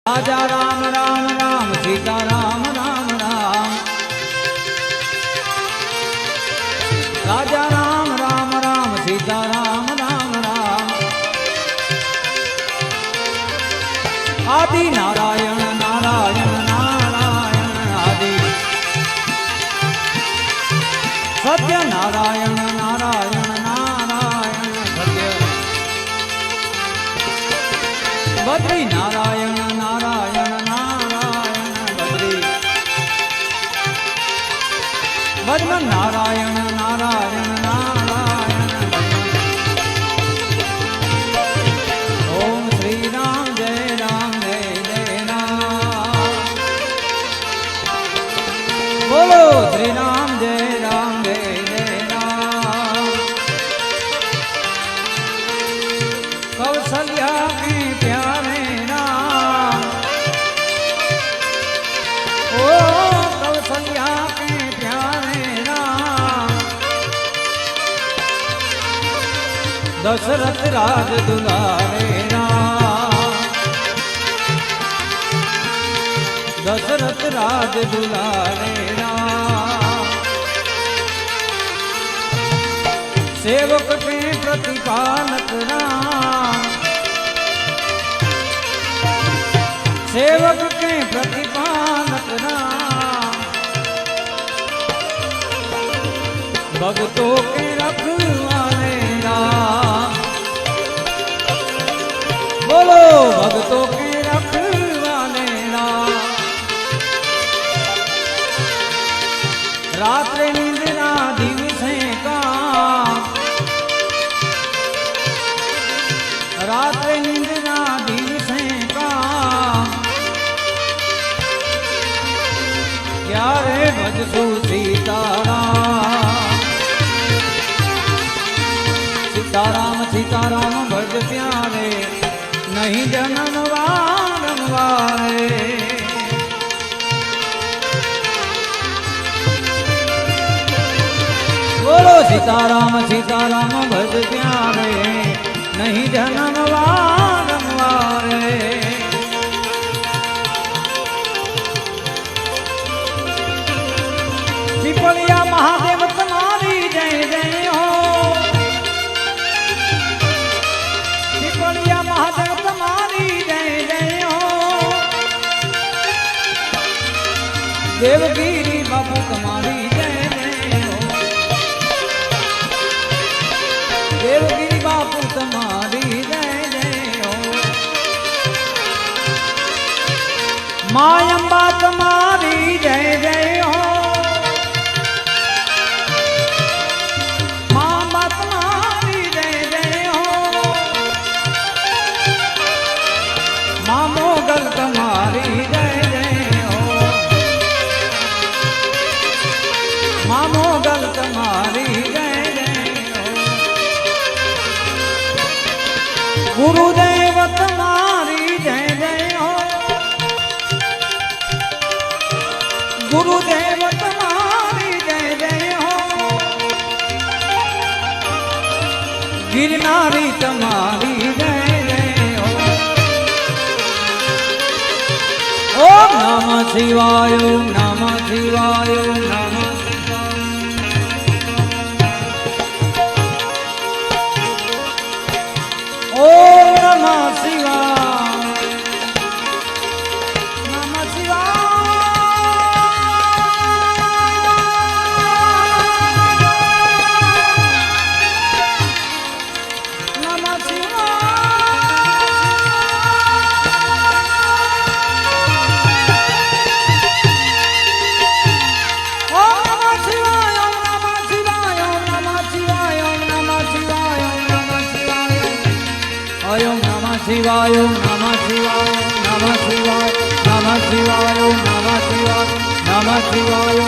राजा राम राम राम सीता राम राम राम। राजा राम राम राम सीता राम राम राम। आदि नारायण नारायण नारायण आदि। सत्य नारायण नारायण नारायण सत्य। बद्री नारायण नारायण नारायण बद्री। बद्मन नारायण नारायण नारायण ओम श्री राम जय राम। बोलो श्री राम जय राम जय राम। कौशल्या के प्यारे राम। ओ कौशल्या के प्यारे राम। दशरथ राज दुलारे राम। दशरथ राज दुलारे राम। सेवक के प्रतिपालक राम। सेवक के प्रतिपालक राम। भक्तों के रखवाले राम। बोलो भक्तों के रखवाले राम। रात्रि निंद्रा दिवसे काम। रात्रि निंद्रा दिवसे काम। क्या रे भजसु सीताराम। सीताराम सीताराम भज प्यारे। नहीं जन्म वारे। बोलो सीताराम सीताराम भज प्यारे। नहीं जन्म वारे। पिपलिया महादेव तुम्हारी जय जय हो। पिपलिया महादेव तुम्हारी जय जय हो। देवगिरी बाबू तुम्हारी जय जय हो। देवगिरी बाबू तुम्हारी जय जय हो। माँ अम्बा तुम्हारी जय जय हो। माँ अम्बा तुम्हारी जय जय हो। माँ मोगल तुम्हारी जय जय हो। माँ मोगल तुम्हारी जय जय हो। गुरुदेव तुम्हारी जय जय हो। गुरुदेव तुम्हारी जय जय हो। गिरनारी तुम्हारी जय जय हो। ओम नमः शिवाय ओम नमः शिवाय ओम नमः शिवाय। ओम नमः शिवाय नमः शिवाय। शिवाय नमः शिवाय नमः शिवाय नमः शिवाय नमः शिवाय नमः शिवाय